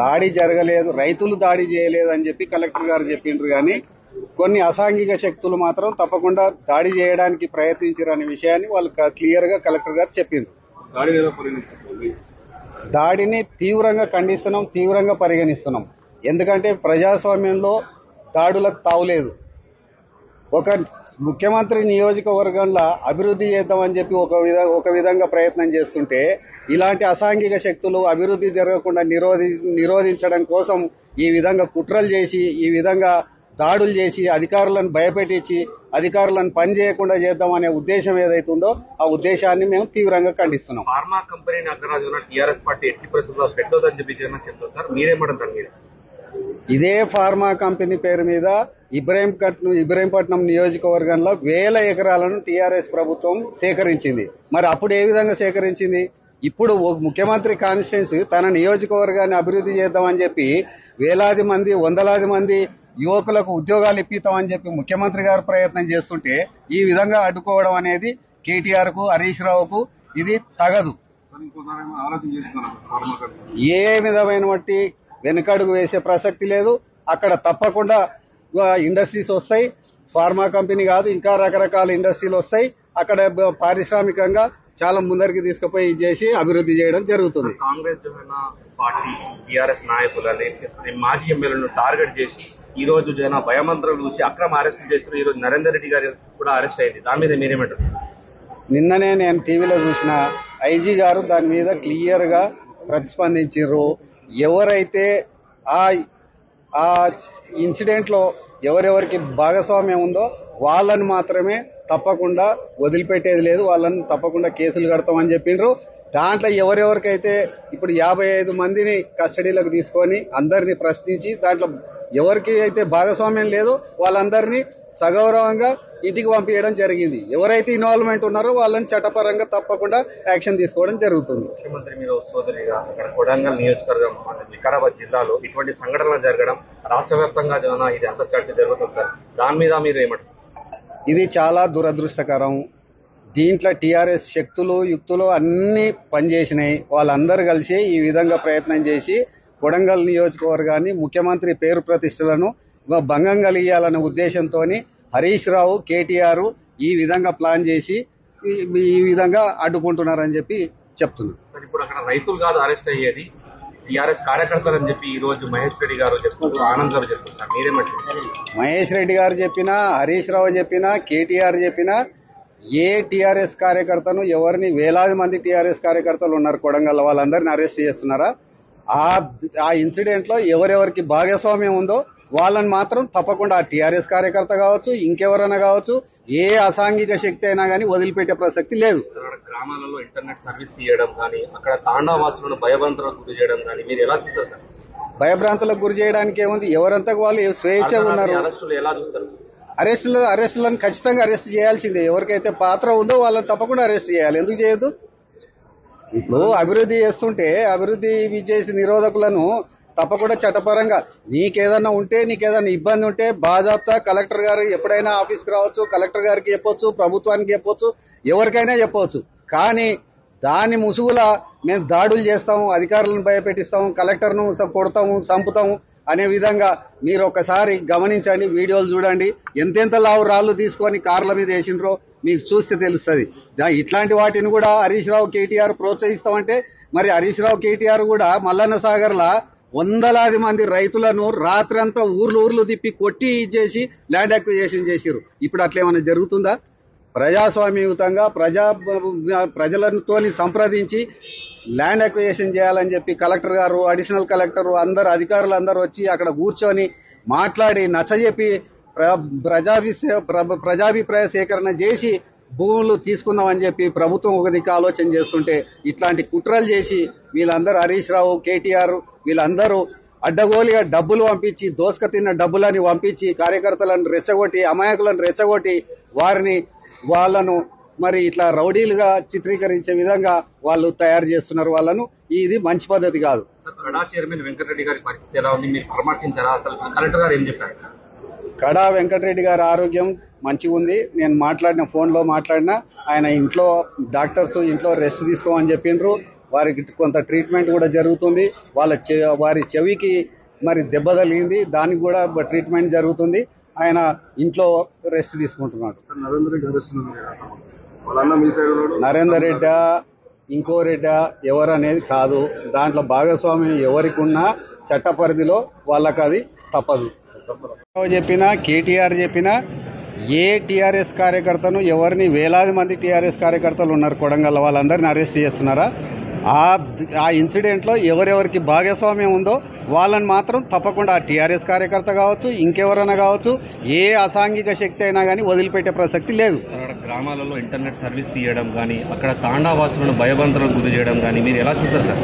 దాడి జరగలేదు, రైతులు దాడి చేయలేదు అని చెప్పి కలెక్టర్ గారు చెప్పిండ్రు. కానీ కొన్ని అసాంఘిక శక్తులు మాత్రం తప్పకుండా దాడి చేయడానికి ప్రయత్నించారనే విషయాన్ని వాళ్ళు క్లియర్ గా కలెక్టర్ గారు చెప్పిండ్రు. దాడిని తీవ్రంగా ఖండిస్తున్నాం, తీవ్రంగా పరిగణిస్తున్నాం. ఎందుకంటే ప్రజాస్వామ్యంలో దాడులకు తావులేదు. ఒక ముఖ్యమంత్రి నియోజకవర్గంలో అభివృద్ధి చేద్దామని చెప్పి ఒక విధంగా ప్రయత్నం చేస్తుంటే ఇలాంటి అసాంఘిక శక్తులు అభివృద్ధి జరగకుండా నిరోధించడం కోసం ఈ విధంగా కుట్రలు చేసి, ఈ విధంగా దాడులు చేసి, అధికారులను భయపెట్టించి అధికారులను పని చేయకుండా చేద్దామనే ఉద్దేశం ఏదైతుందో ఆ ఉద్దేశాన్ని మేము తీవ్రంగా ఖండిస్తున్నాం. ఫార్మా కంపెనీ అగ్రరాజున టీఆర్ఎస్ పార్టీ ఎట్టి పరిస్థితుల్లో పెట్టొద్దని చెప్పి చెప్తారు సార్, మీరేమంటారు? మీరు ఇదే ఫార్మా కంపెనీ పేరు మీద ఇబ్రహీంపట్నం నియోజకవర్గంలో 1000 ఎకరాలను టీఆర్ఎస్ ప్రభుత్వం సేకరించింది. మరి అప్పుడు ఏ విధంగా సేకరించింది? ఇప్పుడు ముఖ్యమంత్రి కాన్స్టిట్యున్సీ తన నియోజకవర్గాన్ని అభివృద్ధి చేద్దామని చెప్పి వేలాది మంది, వందలాది మంది యువకులకు ఉద్యోగాలు ఇప్పిస్తామని చెప్పి ముఖ్యమంత్రి గారు ప్రయత్నం చేస్తుంటే ఈ విధంగా అడ్డుకోవడం అనేది కేటీఆర్ కు, హరీష్ రావుకు ఇది తగదు. ఏ విధమైన బట్టి వెనుకడుగు వేసే ప్రసక్తి లేదు. అక్కడ తప్పకుండా ఇండస్ట్రీస్ వస్తాయి. ఫార్మా కంపెనీ కాదు, ఇంకా రకరకాల ఇండస్ట్రీలు వస్తాయి. అక్కడ పారిశ్రామికంగా చాలా ముందరికి తీసుకుపోయి చేసి అభివృద్ధి చేయడం జరుగుతుంది. కాంగ్రెస్ పార్టీ టీఆర్ఎస్ నాయకులని మాజీ ఎమ్మెల్యేలను టార్గెట్ చేసి ఈ రోజు జన భయమంత్రం చూసి అక్రమ అరెస్ట్ చేసిన ఈ రోజు నరేందర్ రెడ్డి గారు కూడా అరెస్ట్ అయింది. దాని మీద మీరేమంటారు? నిన్ననే నేను టీవీలో చూసిన ఐజీ గారు దాని మీద క్లియర్ గా ప్రతిస్పందించారు. ఎవరైతే ఆ ఇన్సిడెంట్ లో ఎవరెవరికి భాగస్వామ్యం ఉందో వాళ్ళని మాత్రమే తప్పకుండా వదిలిపెట్టేది లేదు, వాళ్ళని తప్పకుండా కేసులు కడతామని చెప్పిండ్రు. దాంట్లో ఎవరెవరికైతే ఇప్పుడు 55 మందిని కస్టడీలోకి తీసుకొని అందరినీ ప్రశ్నించి దాంట్లో ఎవరికి అయితే భాగస్వామ్యం లేదో వాళ్ళందరినీ సగౌరవంగా ఇంటికి పంపించడం జరిగింది. ఎవరైతే ఇన్వాల్వ్మెంట్ ఉన్నారో వాళ్ళని చట్టపరంగా తప్పకుండా యాక్షన్ తీసుకోవడం జరుగుతుంది. ముఖ్యమంత్రి మీరు సోదరిగా ఇక్కడ కొడంగల్ నియోజకవర్గం వికారాబాద్ జిల్లాలో ఇటువంటి సంఘటనలు జరగడం రాష్ట్ర వ్యాప్తంగా ఇది అంత చర్చ జరుగుతుంది. దాని మీద మీరు ఏమంటారు? ఇది చాలా దురదృష్టకరం. దీంట్లో టీఆర్ఎస్ శక్తులు, యుక్తులు అన్ని పనిచేసినాయి. వాళ్ళందరూ కలిసి ఈ విధంగా ప్రయత్నం చేసి కొడంగల్ నియోజకవర్గాన్ని, ముఖ్యమంత్రి పేరు ప్రతిష్టలను భంగం కలిగియాలనే ఉద్దేశంతో హరీష్ రావు, కేటీఆర్ ఈ విధంగా ప్లాన్ చేసి ఈ విధంగా అడ్డుకుంటున్నారని చెప్పి చెప్తున్నారు. ఇప్పుడు అక్కడ రైతులు కాదు అరెస్ట్ అయ్యేది, టీఆర్ఎస్ కార్యకర్తలు అని చెప్పి ఈ రోజు మహేష్ రెడ్డి గారు చెప్తున్నారు, ఆనంద్ గారు చెప్తున్నారు. మీరేమంటారు? మహేష్ రెడ్డి గారు చెప్పినా, హరీష్ రావు చెప్పినా, కేటీఆర్ చెప్పినా ఏ టీఆర్ఎస్ కార్యకర్తను ఎవరిని వేలాది మంది టీఆర్ఎస్ కార్యకర్తలు ఉన్నారు కొడంగల్, వాళ్ళందరినీ అరెస్ట్ చేస్తున్నారా? ఆ ఇన్సిడెంట్ లో ఎవరెవరికి భాగస్వామ్యం ఉందో వాళ్ళని మాత్రం తప్పకుండా ఆ టీఆర్ఎస్ కార్యకర్త కావచ్చు, ఇంకెవరైనా కావచ్చు, ఏ అసాంఘిక శక్తి అయినా కానీ వదిలిపెట్టే ప్రసక్తి లేదు. గ్రామాలలో ఇంటర్నెట్ సర్వీస్ తీయడం కానీ, అక్కడ తాండావాసులను భయభ్రాంతులకు గురి చేయడం కానీ మీరు ఎలా చూస్తారు సార్? భయభ్రాంతులకు గురి చేయడానికి ఏముంది? ఎవరంతకు వాళ్ళు స్వేచ్ఛగా ఉన్నారు. అరెస్టులు ఎలా చూస్తారు? అరెస్టులను ఖచ్చితంగా అరెస్ట్ చేయాల్సిందే. ఎవరికైతే పాత్ర ఉందో వాళ్ళని తప్పకుండా అరెస్ట్ చేయాలి. ఎందుకు చేయొద్దు? ఇప్పుడు అభివృద్ధి చేస్తుంటే అభివృద్ధి చేసి నిరోధకులను తప్పకుండా చట్టపరంగా నీకేదన్నా ఇబ్బంది ఉంటే బాజాప్తా కలెక్టర్ గారు ఎప్పుడైనా ఆఫీస్కి రావచ్చు, కలెక్టర్ గారికి చెప్పొచ్చు, ప్రభుత్వానికి చెప్పొచ్చు, ఎవరికైనా చెప్పవచ్చు. కానీ దాని ముసుగులా మేము దాడులు చేస్తాము, అధికారులను భయపెట్టిస్తాము, కలెక్టర్ను కొడతాము, చంపుతాము అనే విధంగా మీరు ఒకసారి గమనించండి, వీడియోలు చూడండి. ఎంతెంత లావు రాళ్లు తీసుకొని కార్ల మీద వేసిండ్రో మీకు చూస్తే తెలుస్తుంది. ఇట్లాంటి వాటిని కూడా హరీష్ రావు, కేటీఆర్ ప్రోత్సహిస్తామంటే మరి హరీష్ రావు, కేటీఆర్ కూడా మల్లన్న సాగర్లా వందలాది మంది రైతులను రాత్రంతా ఊర్లు తిప్పి కొట్టి ఇచ్చేసి ల్యాండ్ అక్విజిషన్ చేసిరు. ఇప్పుడు అట్లేమన్నా జరుగుతుందా? ప్రజాస్వామ్యయుతంగా ప్రజలతో సంప్రదించి ల్యాండ్ అక్విజిషన్ చేయాలని చెప్పి కలెక్టర్ గారు, అడిషనల్ కలెక్టర్ అందరు అధికారులు అందరూ వచ్చి అక్కడ కూర్చొని మాట్లాడి నచ్చజెప్పి ప్రజాభిప్రాయ సేకరణ చేసి భూములు తీసుకుందామని చెప్పి ప్రభుత్వం ఒక దిక్కు ఆలోచన చేస్తుంటే ఇట్లాంటి కుట్రలు చేసి వీళ్ళందరూ హరీష్ రావు, కేటీఆర్ వీళ్ళందరూ అడ్డగోలుగా డబ్బులు పంపించి, దోసక తిన్న డబ్బులని పంపించి కార్యకర్తలను రెచ్చగొట్టి, అమాయకులను రెచ్చగొట్టి వాళ్ళను మరి ఇట్లా రౌడీలుగా చిత్రీకరించే విధంగా వాళ్ళు తయారు చేస్తున్నారు వాళ్ళను. ఇది మంచి పద్ధతి కాదు. కడా చైర్మన్ వెంకటరెడ్డి గారి పరిస్థితి ఎలా ఉంది? మీరు పరామర్శించారా? అసలు కలెక్టర్ గారు ఏం చెప్పారు? కడా వెంకటరెడ్డి గారి ఆరోగ్యం మంచిగా ఉంది. నేను ఫోన్లో మాట్లాడినా ఆయన ఇంట్లో డాక్టర్స్ ఇంట్లో రెస్ట్ తీసుకోమని చెప్పిండ్రు. వారికి కొంత ట్రీట్మెంట్ కూడా జరుగుతుంది. వారి చెవికి మరి దెబ్బ తగిలింది, దానికి కూడా ట్రీట్మెంట్ జరుగుతుంది. ఆయన ఇంట్లో రెస్ట్ తీసుకుంటున్నాడు. నరేందర్ రెడ్డి ఇంకో రెడ్డి ఎవరు అనేది కాదు, దాంట్లో భాగస్వామ్యం ఎవరికి ఉన్నా చట్ట పరిధిలో వాళ్ళకి అది తప్పదు. చెప్పినా కేటీఆర్ చెప్పినా ఏ టీఆర్ఎస్ కార్యకర్తను ఎవరిని వేలాది మంది టీఆర్ఎస్ కార్యకర్తలు ఉన్నారు కొడంగల్, వాళ్ళందరినీ అరెస్ట్ చేస్తున్నారా? ఆ ఇన్సిడెంట్లో ఎవరెవరికి భాగస్వామ్యం ఉందో వాళ్ళని మాత్రం తప్పకుండా ఆ టీఆర్ఎస్ కార్యకర్త కావచ్చు, ఇంకెవరైనా కావచ్చు, ఏ అసాంఘిక శక్తి అయినా కానీ వదిలిపెట్టే ప్రసక్తి లేదు. గ్రామాలలో ఇంటర్నెట్ సర్వీస్ తీయడం కానీ, అక్కడ తాండావాసులను భయభ్రాంతులకు గురి చేయడం కానీ మీరు ఎలా చూస్తారు సార్?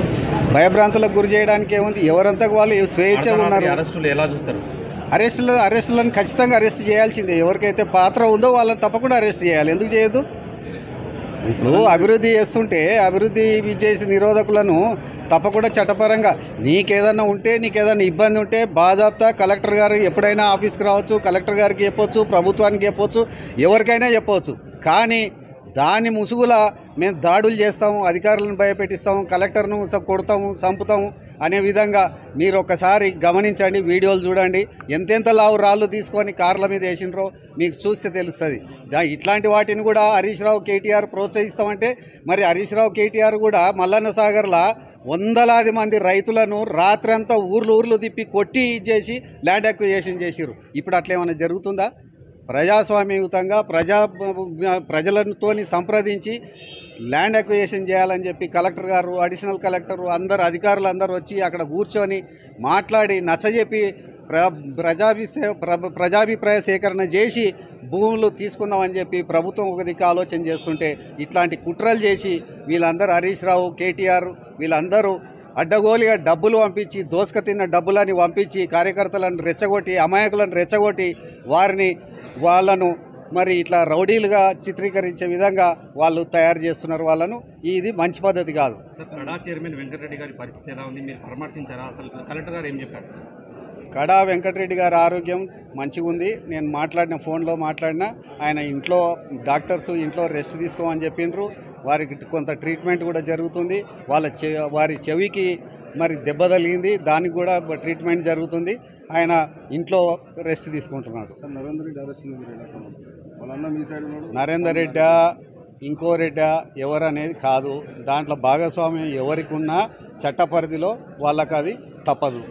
భయభ్రాంతులకు గురి చేయడానికి ఏముంది, ఎవరంతా వాళ్ళు స్వేచ్ఛగా ఉన్నారు. అరెస్టులు ఎలా చూస్తారు? అరెస్టులను ఖచ్చితంగా అరెస్ట్ చేయాల్సిందే. ఎవరికైతే పాత్ర ఉందో వాళ్ళని తప్పకుండా అరెస్ట్ చేయాలి. ఎందుకు చేయొద్దు? ఇప్పుడు అభివృద్ధి చేస్తుంటే అభివృద్ధి చేసి నిరోధకులను తప్పకుండా చట్టపరంగా నీకేదన్నా ఉంటే, నీకేదన్నా ఇబ్బంది ఉంటే బాజాప్తా కలెక్టర్ గారు ఎప్పుడైనా ఆఫీస్కి రావచ్చు, కలెక్టర్ గారికి చెప్పొచ్చు, ప్రభుత్వానికి చెప్పొచ్చు, ఎవరికైనా చెప్పవచ్చు. కానీ దాని ముసుగుల మేము దాడులు చేస్తాము, అధికారులను భయపెట్టిస్తాము, కలెక్టర్ను కొడతాము, చంపుతాము అనే విధంగా మీరు ఒక్కసారి గమనించండి, వీడియోలు చూడండి. ఎంతెంత లావు రాళ్ళు తీసుకొని కార్ల మీద వేసినరో మీకు చూస్తే తెలుస్తుంది. ఇట్లాంటి వాటిని కూడా హరీష్ రావు కేటీఆర్ ప్రోత్సహిస్తామంటే మరి హరీష్ రావు కేటీఆర్ కూడా మల్లన్న సాగర్లో వందలాది మంది రైతులను రాత్రంతా ఊర్లు తిప్పి కొట్టి చేసి ల్యాండ్ అక్విజిషన్ చేసిరు. ఇప్పుడు అట్లేమన్నా జరుగుతుందా? ప్రజాస్వామ్యయుతంగా ప్రజలతో సంప్రదించి ల్యాండ్ అక్విజిషన్ చేయాలని చెప్పి కలెక్టర్ గారు, అడిషనల్ కలెక్టర్ అందరు అధికారులు అందరూ వచ్చి అక్కడ కూర్చొని మాట్లాడి నచ్చజెప్పి ప్రజాభిప్రాయ సేకరణ చేసి భూములు తీసుకుందామని చెప్పి ప్రభుత్వం ఒక దిక్కు ఆలోచన చేస్తుంటే ఇట్లాంటి కుట్రలు చేసి వీళ్ళందరూ హరీష్ రావు, కేటీఆర్ వీళ్ళందరూ అడ్డగోలుగా డబ్బులు పంపించి, దోసుక తిన్న డబ్బులని పంపించి కార్యకర్తలను రెచ్చగొట్టి, అమాయకులను రెచ్చగొట్టి వాళ్ళను మరి ఇట్లా రౌడీలుగా చిత్రీకరించే విధంగా వాళ్ళు తయారు చేస్తున్నారు వాళ్ళను. ఇది మంచి పద్ధతి కాదు. కడా చైర్మన్ వెంకటరెడ్డి గారి పరిస్థితి ఎలా ఉంది? మీరు పరామర్శించారా? అసలు కలెక్టర్ గారు ఏం చెప్పారు? కడా వెంకటరెడ్డి గారి ఆరోగ్యం మంచిగా ఉంది. నేను ఫోన్లో మాట్లాడినా ఆయన ఇంట్లో డాక్టర్స్ ఇంట్లో రెస్ట్ తీసుకోమని చెప్పిండ్రు. వారికి కొంత ట్రీట్మెంట్ కూడా జరుగుతుంది. వారి చెవికి మరి దెబ్బ తగిలింది, దానికి కూడా ట్రీట్మెంట్ జరుగుతుంది. ఆయన ఇంట్లో రెస్ట్ తీసుకుంటున్నాడు. నరేందర్ రెడ్డి ఇంకో రెడ్డి ఎవరు అనేది కాదు, దాంట్లో భాగస్వామ్యం ఎవరికి ఉన్నా చట్ట పరిధిలో వాళ్ళకి అది తప్పదు.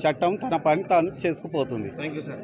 చట్టం తన పని తాను చేసుకుపోతుంది. Thank you sir.